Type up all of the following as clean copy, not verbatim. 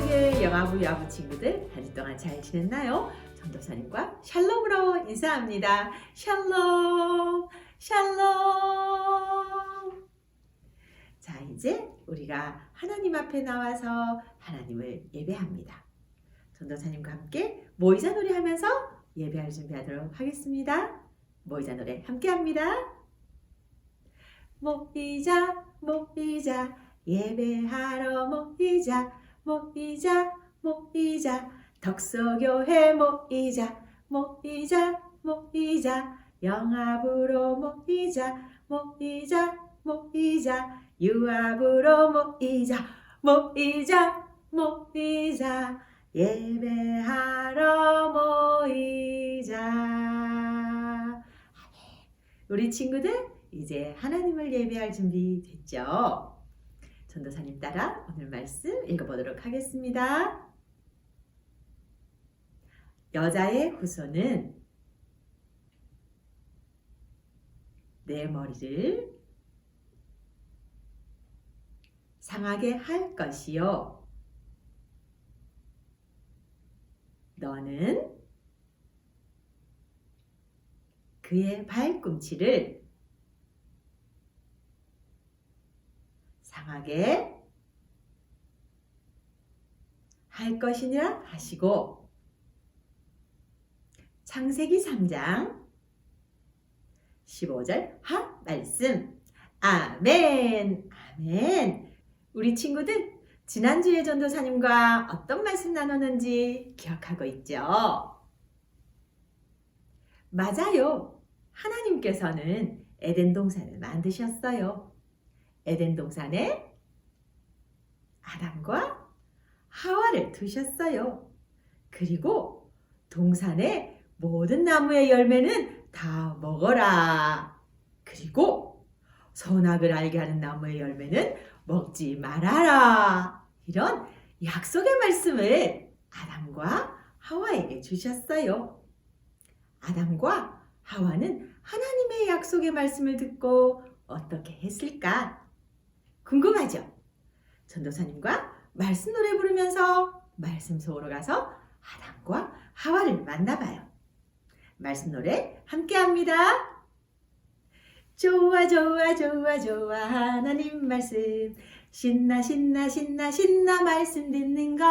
속의 영아부 여아부 친구들 한 주 동안 잘 지냈나요? 전도사님과 샬롬으로 인사합니다. 샬롬 샬롬. 자, 이제 우리가 하나님 앞에 나와서 하나님을 예배합니다. 전도사님과 함께 모이자 노래 하면서 예배할 준비하도록 하겠습니다. 모이자 노래 함께 합니다. 모이자 모이자 예배하러 모이자 모이자 모이자 덕소교회 모이자 모이자 모이자 영아부로 모이자 모이자 모이자 유아부로 모이자 모이자 모이자 예배하러 모이자. 우리 친구들 이제 하나님을 예배할 준비 됐죠? 전도사님 따라 오늘 말씀 읽어보도록 하겠습니다. 여자의 후손은 내 머리를 상하게 할 것이요 너는 그의 발꿈치를 상하게 할 것이니라 하시고 창세기 3장 15절 하 말씀. 아멘 아멘. 우리 친구들 지난주에 전도사님과 어떤 말씀 나눴는지 기억하고 있죠? 맞아요. 하나님께서는 에덴 동산을 만드셨어요. 에덴 동산에 아담과 하와를 두셨어요. 그리고 동산의 모든 나무의 열매는 다 먹어라. 그리고 선악을 알게 하는 나무의 열매는 먹지 말아라. 이런 약속의 말씀을 아담과 하와에게 주셨어요. 아담과 하와는 하나님의 약속의 말씀을 듣고 어떻게 했을까? 궁금하죠? 전도사님과 말씀 노래 부르면서 말씀 속으로 가서 아담과 하와를 만나봐요. 말씀 노래 함께 합니다. 좋아 좋아 좋아 좋아 하나님 말씀 신나 신나 신나 신나 말씀 듣는 것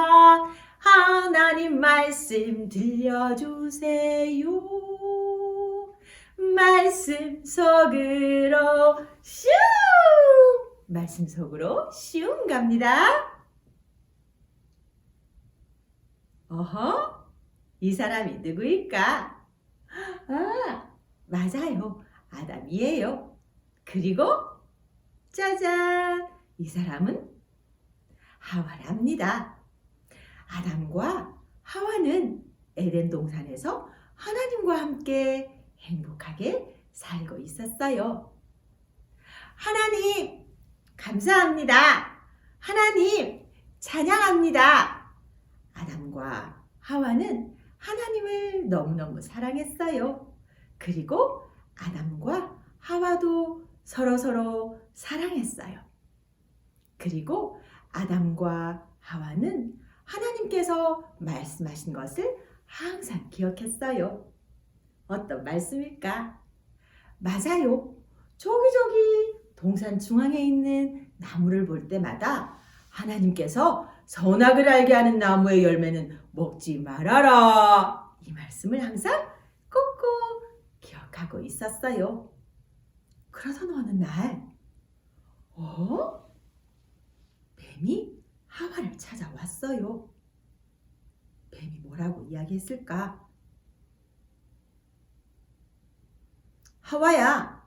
하나님 말씀 들려주세요. 말씀 속으로 슝! 말씀 속으로 슝 갑니다. 어허? 이 사람이 누구일까? 아, 맞아요. 아담이에요. 그리고 짜잔! 이 사람은 하와랍니다. 아담과 하와는 에덴 동산에서 하나님과 함께 행복하게 살고 있었어요. 하나님, 감사합니다. 하나님, 찬양합니다. 아담과 하와는 하나님을 너무너무 사랑했어요. 그리고 아담과 하와도 서로서로 사랑했어요. 그리고 아담과 하와는 하나님께서 말씀하신 것을 항상 기억했어요. 어떤 말씀일까? 맞아요. 저기 동산 중앙에 있는 나무를 볼 때마다 하나님께서 선악을 알게 하는 나무의 열매는 먹지 말아라. 이 말씀을 항상 꾹꾹 기억하고 있었어요. 그러던 어느 날, 뱀이 하와를 찾아왔어요. 뱀이 뭐라고 이야기했을까? 하와야,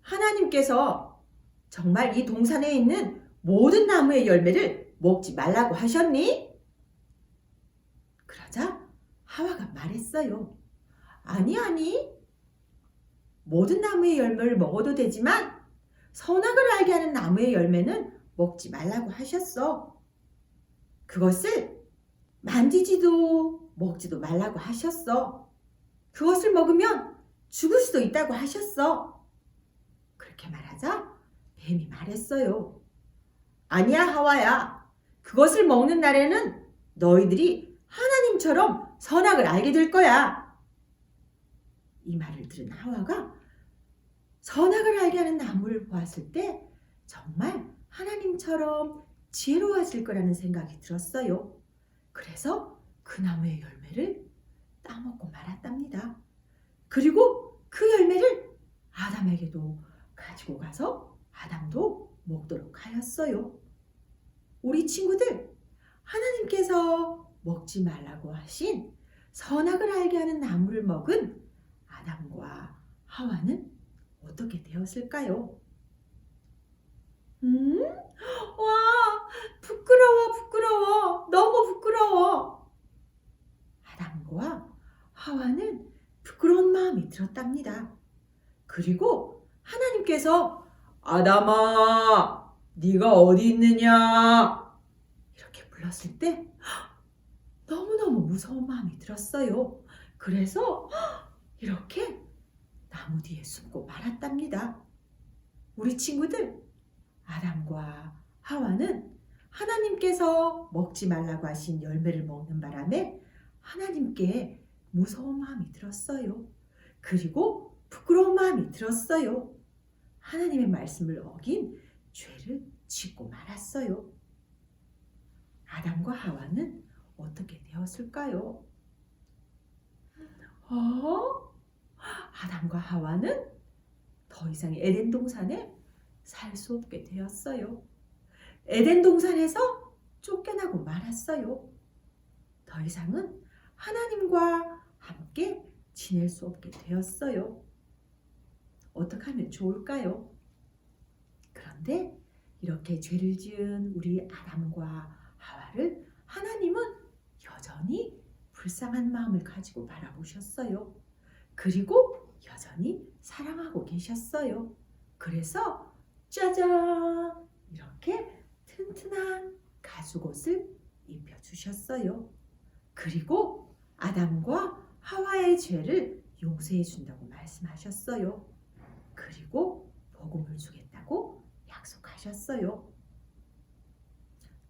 하나님께서 정말 이 동산에 있는 모든 나무의 열매를 먹지 말라고 하셨니? 그러자 하와가 말했어요. 아니, 모든 나무의 열매를 먹어도 되지만 선악을 알게 하는 나무의 열매는 먹지 말라고 하셨어. 그것을 만지지도 먹지도 말라고 하셨어. 그것을 먹으면 죽을 수도 있다고 하셨어. 그렇게 말하자 뱀이 말했어요. 아니야, 하와야. 그것을 먹는 날에는 너희들이 하나님처럼 선악을 알게 될 거야. 이 말을 들은 하와가 선악을 알게 하는 나무를 보았을 때 정말 하나님처럼 지혜로워질 거라는 생각이 들었어요. 그래서 그 나무의 열매를 따먹고 말았답니다. 그리고 그 열매를 아담에게도 가지고 가서 아담도 먹도록 하였어요. 우리 친구들, 하나님께서 먹지 말라고 하신 선악을 알게 하는 나무를 먹은 아담과 하와는 어떻게 되었을까요? 와, 부끄러워. 너무 부끄러워. 아담과 하와는 부끄러운 마음이 들었답니다. 그리고 하나님께서 아담아, 네가 어디 있느냐? 이렇게 불렀을 때 너무너무 무서운 마음이 들었어요. 그래서 이렇게 나무 뒤에 숨고 말았답니다. 우리 친구들, 아담과 하와는 하나님께서 먹지 말라고 하신 열매를 먹는 바람에 하나님께 무서운 마음이 들었어요. 그리고 부끄러운 마음이 들었어요. 하나님의 말씀을 어긴 죄를 짓고 말았어요. 아담과 하와는 어떻게 되었을까요? 아담과 하와는 더 이상 에덴 동산에 살 수 없게 되었어요. 에덴 동산에서 쫓겨나고 말았어요. 더 이상은 하나님과 함께 지낼 수 없게 되었어요. 어떻게 하면 좋을까요? 그런데 이렇게 죄를 지은 우리 아담과 하와를 하나님은 여전히 불쌍한 마음을 가지고 바라보셨어요. 그리고 여전히 사랑하고 계셨어요. 그래서 짜잔! 이렇게 튼튼한 가죽옷을 입혀주셨어요. 그리고 아담과 하와의 죄를 용서해 준다고 말씀하셨어요. 그리고 복음을 주겠다고 약속하셨어요.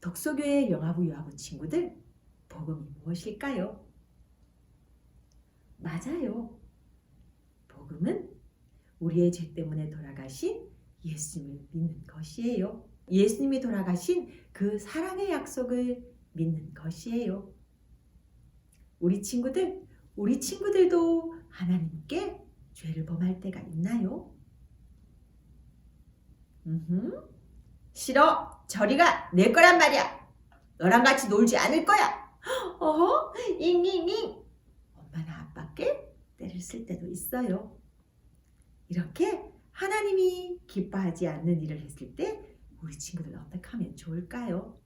덕소교회 영아부 유아부 친구들, 복음이 무엇일까요? 맞아요. 복음은 우리의 죄 때문에 돌아가신 예수님을 믿는 것이에요. 예수님이 돌아가신 그 사랑의 약속을 믿는 것이에요. 우리 친구들도 하나님께 죄를 범할 때가 있나요? 싫어, 저리가 내 거란 말이야. 너랑 같이 놀지 않을 거야. 잉잉잉. 엄마나 아빠께 때를 쓸 때도 있어요. 이렇게 하나님이 기뻐하지 않는 일을 했을 때 우리 친구들 어떻게 하면 좋을까요?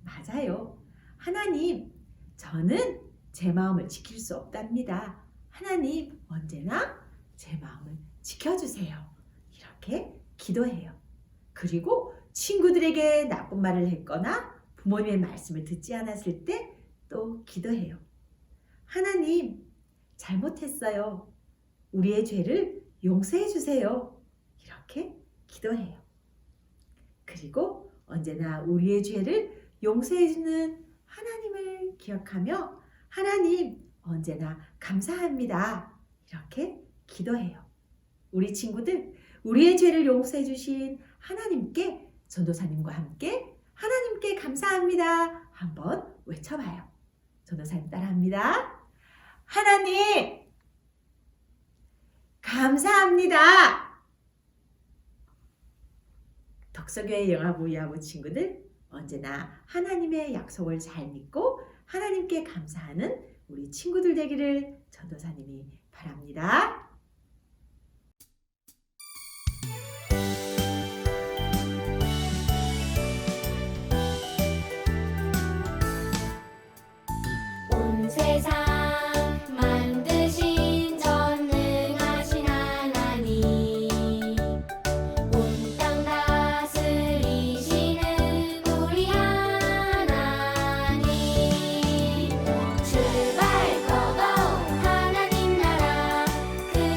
맞아요. 하나님, 저는 제 마음을 지킬 수 없답니다. 하나님, 언제나 제 마음을 지켜주세요. 이렇게 기도해요. 그리고 친구들에게 나쁜 말을 했거나 부모님의 말씀을 듣지 않았을 때 또 기도해요. 하나님, 잘못했어요. 우리의 죄를 용서해 주세요. 이렇게 기도해요. 그리고 언제나 우리의 죄를 용서해 주는 하나님을 기억하며 하나님, 언제나 감사합니다. 이렇게 기도해요. 우리 친구들, 우리의 죄를 용서해 주신 하나님께, 전도사님과 함께 하나님께 감사합니다. 한번 외쳐봐요. 전도사님 따라합니다. 하나님, 감사합니다. 덕서교회 영아부 유아부 친구들, 언제나 하나님의 약속을 잘 믿고 하나님께 감사하는 우리 친구들 되기를 전도사님이 바랍니다. 온 세상 만드신 전능하신 하나님, 온 땅 다스리시는 우리 하나님, 출발 고고 하나님 나라 그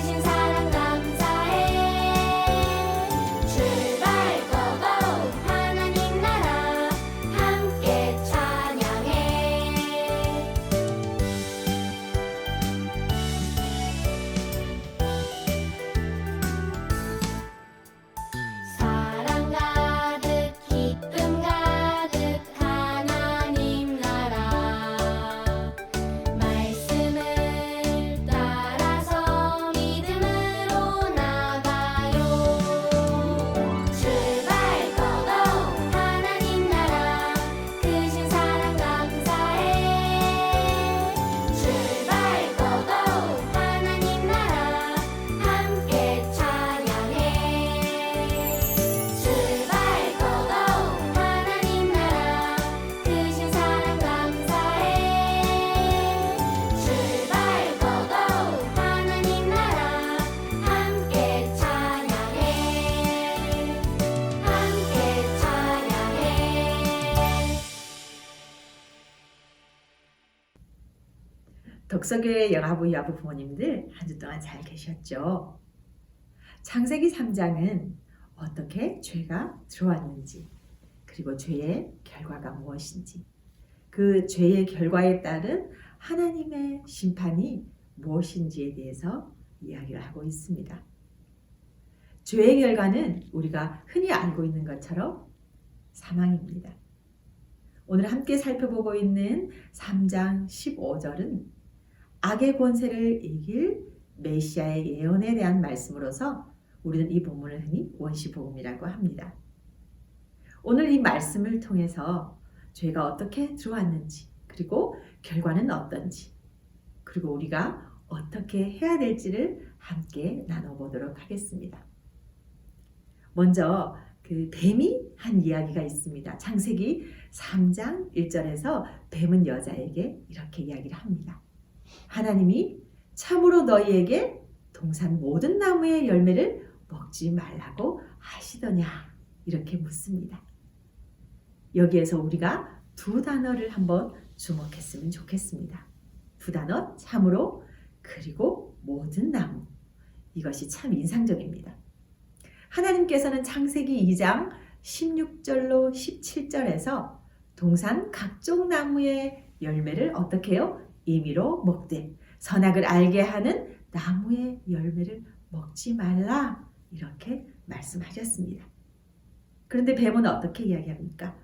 덕석의 영아부, 유아부 부모님들 한 주 동안 잘 계셨죠? 창세기 3장은 어떻게 죄가 들어왔는지, 그리고 죄의 결과가 무엇인지, 그 죄의 결과에 따른 하나님의 심판이 무엇인지에 대해서 이야기를 하고 있습니다. 죄의 결과는 우리가 흔히 알고 있는 것처럼 사망입니다. 오늘 함께 살펴보고 있는 3장 15절은 악의 권세를 이길 메시아의 예언에 대한 말씀으로서 우리는 이 본문을 흔히 원시복음이라고 합니다. 오늘 이 말씀을 통해서 죄가 어떻게 들어왔는지, 그리고 결과는 어떤지, 그리고 우리가 어떻게 해야 될지를 함께 나눠보도록 하겠습니다. 먼저 그 뱀이 한 이야기가 있습니다. 창세기 3장 1절에서 뱀은 여자에게 이렇게 이야기를 합니다. 하나님이 참으로 너희에게 동산 모든 나무의 열매를 먹지 말라고 하시더냐? 이렇게 묻습니다. 여기에서 우리가 두 단어를 한번 주목했으면 좋겠습니다. 두 단어, 참으로, 그리고 모든 나무. 이것이 참 인상적입니다. 하나님께서는 창세기 2장 16절로 17절에서 동산 각종 나무의 열매를 어떻게 해요? 임의로 먹되 선악을 알게 하는 나무의 열매를 먹지 말라, 이렇게 말씀하셨습니다. 그런데 뱀은 어떻게 이야기합니까?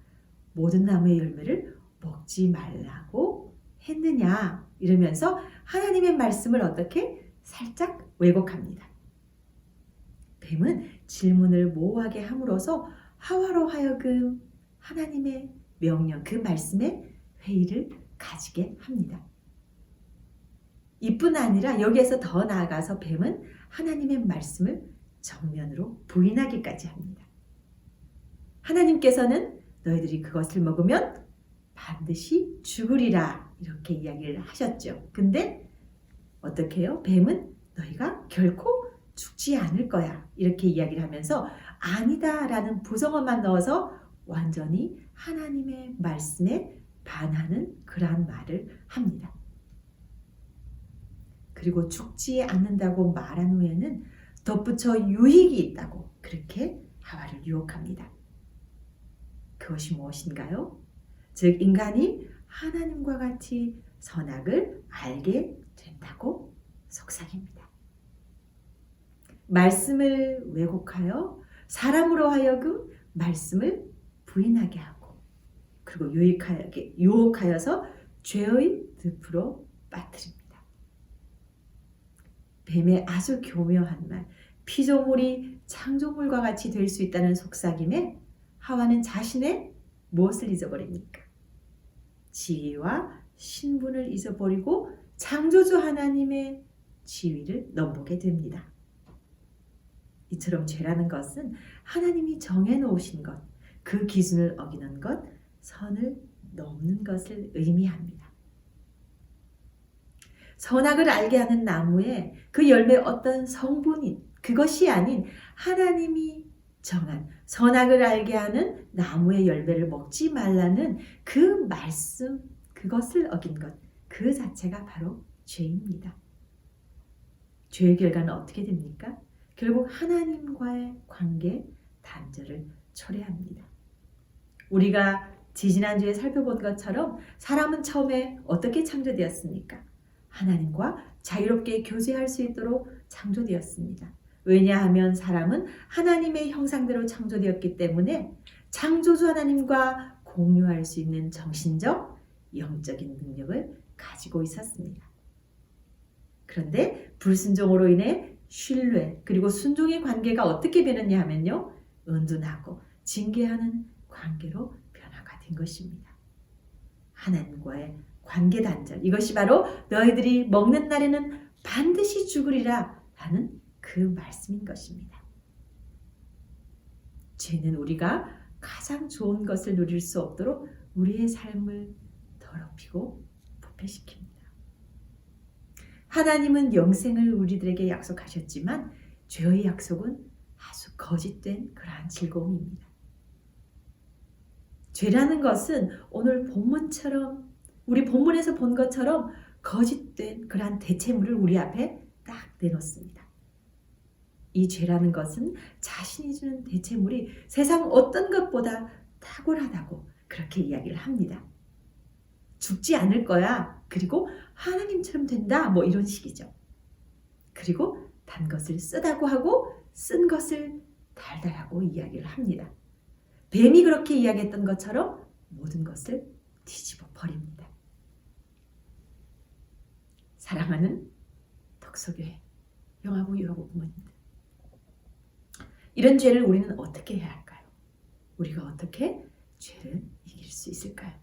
모든 나무의 열매를 먹지 말라고 했느냐, 이러면서 하나님의 말씀을 어떻게 살짝 왜곡합니다. 뱀은 질문을 모호하게 함으로써 하와로 하여금 하나님의 명령, 그 말씀에 회의를 가지게 합니다. 이뿐 아니라 여기에서 더 나아가서 뱀은 하나님의 말씀을 정면으로 부인하기까지 합니다. 하나님께서는 너희들이 그것을 먹으면 반드시 죽으리라, 이렇게 이야기를 하셨죠. 근데 어떻게 해요? 뱀은 너희가 결코 죽지 않을 거야, 이렇게 이야기를 하면서 아니다 라는 부정어만 넣어서 완전히 하나님의 말씀에 반하는 그러한 말을 합니다. 그리고 죽지 않는다고 말한 후에는 덧붙여 유익이 있다고 그렇게 하와를 유혹합니다. 그것이 무엇인가요? 즉 인간이 하나님과 같이 선악을 알게 된다고 속삭입니다. 말씀을 왜곡하여 사람으로 하여금 말씀을 부인하게 하고, 그리고 유혹하여서 죄의 늪으로 빠뜨립니다. 뱀의 아주 교묘한 말, 피조물이 창조물과 같이 될 수 있다는 속삭임에 하와는 자신의 무엇을 잊어버립니까? 지위와 신분을 잊어버리고 창조주 하나님의 지위를 넘보게 됩니다. 이처럼 죄라는 것은 하나님이 정해놓으신 것, 그 기준을 어기는 것, 선을 넘는 것을 의미합니다. 선악을 알게 하는 나무에 그 열매의 어떤 성분인 그것이 아닌 하나님이 정한 선악을 알게 하는 나무의 열매를 먹지 말라는 그 말씀, 그것을 어긴 것, 그 자체가 바로 죄입니다. 죄의 결과는 어떻게 됩니까? 결국 하나님과의 관계 단절을 초래합니다. 우리가 지지난주에 살펴본 것처럼 사람은 처음에 어떻게 창조되었습니까? 하나님과 자유롭게 교제할 수 있도록 창조되었습니다. 왜냐하면 사람은 하나님의 형상대로 창조되었기 때문에 창조주 하나님과 공유할 수 있는 정신적, 영적인 능력을 가지고 있었습니다. 그런데 불순종으로 인해 신뢰 그리고 순종의 관계가 어떻게 변했냐 하면요, 은둔하고 징계하는 관계로 변화가 된 것입니다. 하나님과의 관계 단절, 이것이 바로 너희들이 먹는 날에는 반드시 죽으리라 하는 그 말씀인 것입니다. 죄는 우리가 가장 좋은 것을 누릴 수 없도록 우리의 삶을 더럽히고 부패시킵니다. 하나님은 영생을 우리들에게 약속하셨지만 죄의 약속은 아주 거짓된 그러한 즐거움입니다. 죄라는 것은 오늘 본문처럼, 우리 본문에서 본 것처럼 거짓된 그러한 대체물을 우리 앞에 딱 내놓습니다. 이 죄라는 것은 자신이 주는 대체물이 세상 어떤 것보다 탁월하다고 그렇게 이야기를 합니다. 죽지 않을 거야. 그리고 하나님처럼 된다. 뭐 이런 식이죠. 그리고 단 것을 쓰다고 하고 쓴 것을 달달하고 이야기를 합니다. 뱀이 그렇게 이야기했던 것처럼 모든 것을 뒤집어 버립니다. 사랑하는 덕소교회 영화부 유아부 부모님들, 이런 죄를 우리는 어떻게 해야 할까요? 우리가 어떻게 죄를 이길 수 있을까요?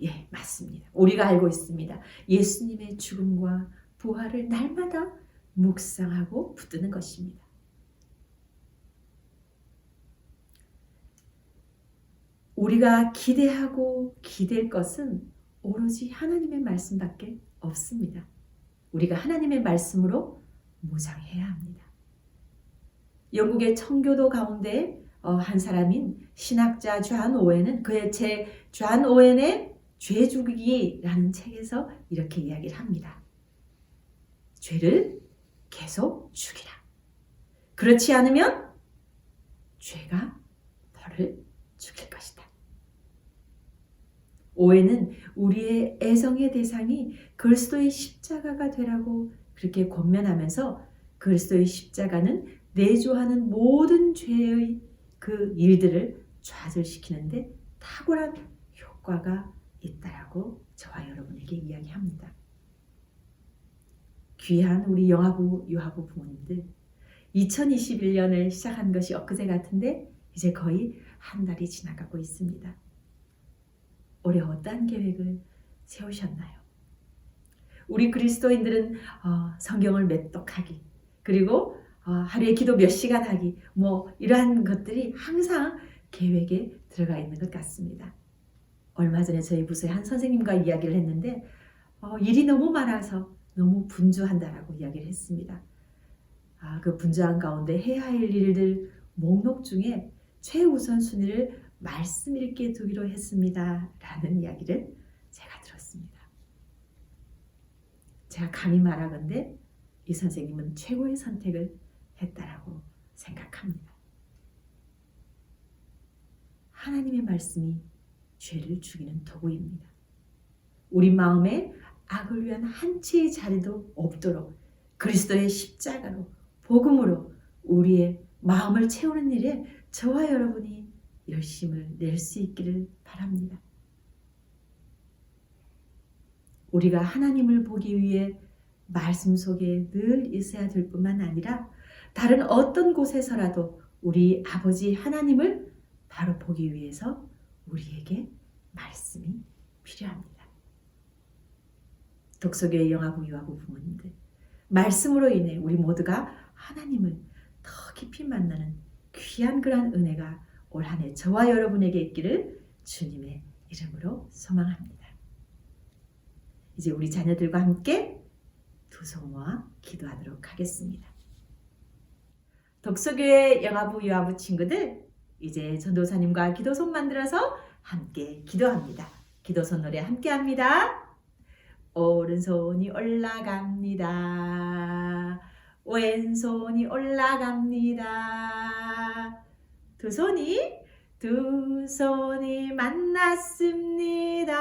예, 맞습니다. 우리가 알고 있습니다. 예수님의 죽음과 부활을 날마다 묵상하고 붙드는 것입니다. 우리가 기대하고 기댈 것은 오로지 하나님의 말씀밖에 없습니다. 우리가 하나님의 말씀으로 무장해야 합니다. 영국의 청교도 가운데 한 사람인 신학자 존 오웬은 그의 책 존 오웬의 죄 죽이기라는 책에서 이렇게 이야기를 합니다. 죄를 계속 죽이라. 그렇지 않으면 죄가 너를 죽일 것이다. 오웬은 우리의 애정의 대상이 그리스도의 십자가가 되라고 그렇게 권면하면서 그리스도의 십자가는 내조하는 모든 죄의 그 일들을 좌절시키는데 탁월한 효과가 있다라고 저와 여러분에게 이야기합니다. 귀한 우리 영아부, 유아부 부모님들, 2021년을 시작한 것이 엊그제 같은데 이제 거의 한 달이 지나가고 있습니다. 올해 어떠한 계획을 세우셨나요? 우리 그리스도인들은 성경을 매독하기, 그리고 하루에 기도 몇 시간 하기, 뭐 이러한 것들이 항상 계획에 들어가 있는 것 같습니다. 얼마 전에 저희 부서의 한 선생님과 이야기를 했는데 일이 너무 많아서 너무 분주한다라고 이야기를 했습니다. 그 분주한 가운데 해야 할 일들 목록 중에 최우선 순위를 말씀 읽게 두기로 했습니다. 라는 이야기를 제가 들었습니다. 제가 감히 말하건대 이 선생님은 최고의 선택을 했다라고 생각합니다. 하나님의 말씀이 죄를 죽이는 도구입니다. 우리 마음에 악을 위한 한 채의 자리도 없도록 그리스도의 십자가로 복음으로 우리의 마음을 채우는 일에 저와 여러분이 열심을 낼 수 있기를 바랍니다. 우리가 하나님을 보기 위해 말씀 속에 늘 있어야 될 뿐만 아니라 다른 어떤 곳에서라도 우리 아버지 하나님을 바로 보기 위해서 우리에게 말씀이 필요합니다. 독서교회 영아부, 유아부 부모님들, 말씀으로 인해 우리 모두가 하나님을 더 깊이 만나는 귀한 그러한 은혜가 올 한 해 저와 여러분에게 있기를 주님의 이름으로 소망합니다. 이제 우리 자녀들과 함께 두 손 모아 기도하도록 하겠습니다. 독서교회 영아부, 유아부 친구들, 이제 전도사님과 기도손 만들어서 함께 기도합니다. 기도손 노래 함께 합니다. 오른손이 올라갑니다. 왼손이 올라갑니다. 두 손이 만났습니다.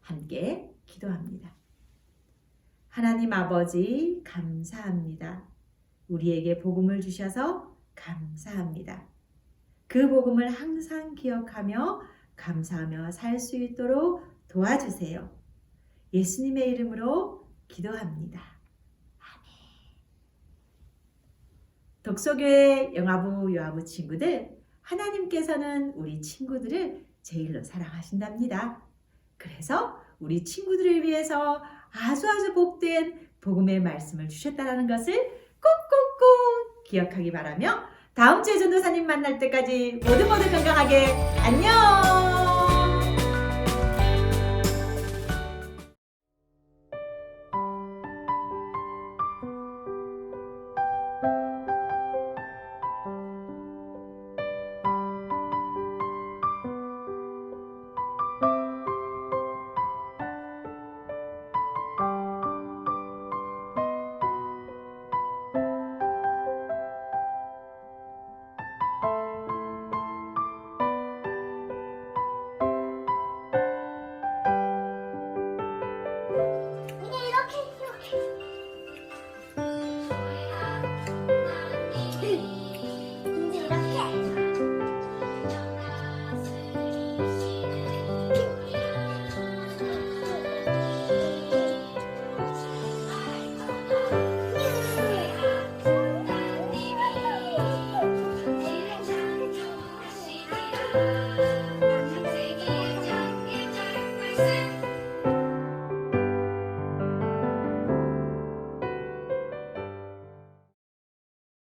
함께 기도합니다. 하나님 아버지, 감사합니다. 우리에게 복음을 주셔서 감사합니다. 그 복음을 항상 기억하며 감사하며 살 수 있도록 도와주세요. 예수님의 이름으로 기도합니다. 아멘. 독서교회 영아부, 유아부 친구들, 하나님께서는 우리 친구들을 제일로 사랑하신답니다. 그래서 우리 친구들을 위해서 아주 복된 복음의 말씀을 주셨다는 것을 꼭꼭꼭 기억하기 바라며 다음 주에 전도사님 만날 때까지 모두 건강하게 안녕.